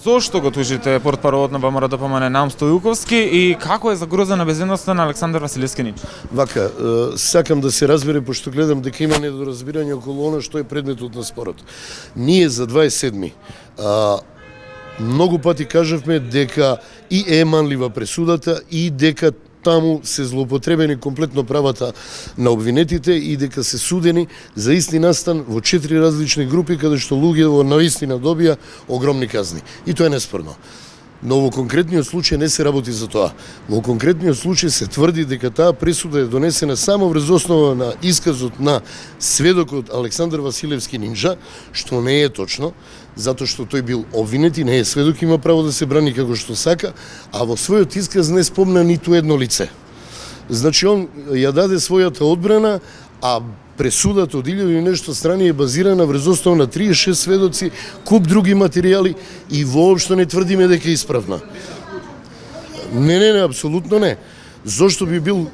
Зошто го тужите портпаровот на ВМРО-ДПМНЕ Наум Стојуковски и како е загрозена безбедноста на Александар Василевски Нинџа? Вака, сакам да се разбере, пошто гледам дека има недоразбирање околу оно што е предметот на спорот. Ние за 27-ми многу пати кажавме дека и е манлива пресудата и дека таму се злоупотребени комплетно правата на обвинетите и дека се судени за исти настан во 4 различни групи каде што луѓето наистина добија огромни казни. И тоа е неспорно. Но во конкретниот случај не се работи за тоа. Во конкретниот случај се тврди дека таа пресуда е донесена само врз основа на исказот на сведокот Александар Василевски Нинџа, што не е точно, затоа што тој бил обвинет и не е сведок, има право да се брани како што сака, а во својот исказ не спомна ниту едно лице. Значи, он ја даде својата одбрана, а пресудата од 1000 и нешто страни е базирана врз основа на 36 сведоци, куп други материјали и воопшто не тврдиме дека е исправна. Не, апсолутно не. Зошто би бил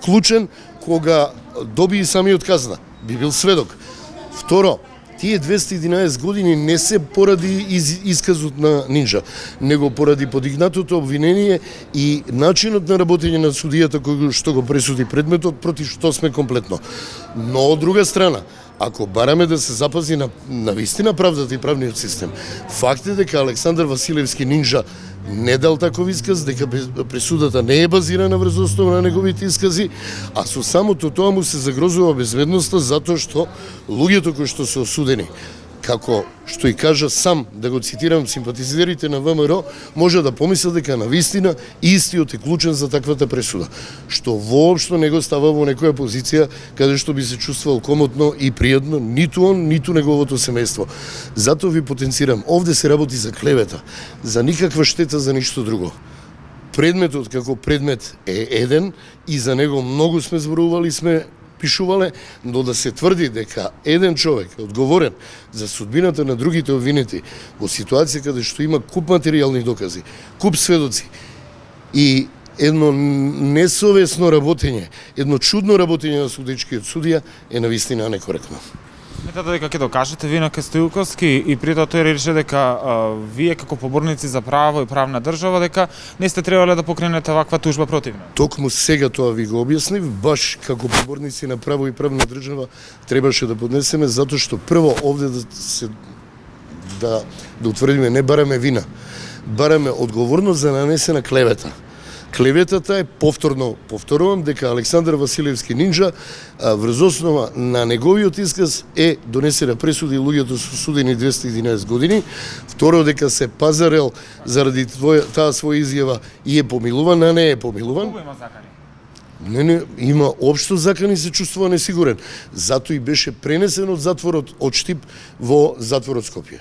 клучен кога доби и самиот казна? Би бил сведок. Второ, тие 211 години не се поради исказот на Нинџа, него поради подигнатото обвинение и начинот на работење на судијата кој што го пресуди предметот, против што сме комплетно. Но од друга страна, ако бараме да се запази на вистина правдата и правниот систем, факт е дека Александар Василевски Нинџа не дал таков исказ, дека пресудата не е базирана врз основа на неговите искази, а со самото тоа му се загрозува безбедноста затоа што луѓето кои што се осудени, како што и кажа сам, да го цитирам, симпатизерите на ВМРО, може да помислат дека на вистина истиот е клучен за таквата пресуда, што воопшто не го става во некоја позиција каде што би се чувствувал комотно и пријатно, ниту он, ниту неговото семејство. Затоа ви потенцирам, овде се работи за клевета, за никаква штета, за ништо друго. Предметот како предмет е еден и за него многу сме зборували, сме пишувале, но да се тврди дека еден човек е одговорен за судбината на другите обвинети во ситуација каде што има куп материјални докази, куп сведоци и едно несовесно работење, едно чудно работење на судечкиот судија е навистина некоректно. Сметате дека ќе докажете вина кај Стојуковски и при тоа тој рече дека вие како поборници за право и правна држава дека не сте требале да покренете ваква тужба против него? Токму сега тоа ви го објаснив, баш како поборници на право и правна држава требаше да поднесеме затоа што прво овде да утврдиме не бараме вина, бараме одговорност за нанесена клевета. Клеветата е повторувам дека Александар Василевски Нинџа врз основа на неговиот исказ е донесена пресуда и луѓето се судени 211 години. Второ, дека се пазарел заради таа своја изјава и е помилуван, а не е помилуван. Колку има закани? Не, има општо закани, се чувствува несигурен. Затоа и беше пренесен од затворот од Штип во затворот Скопје.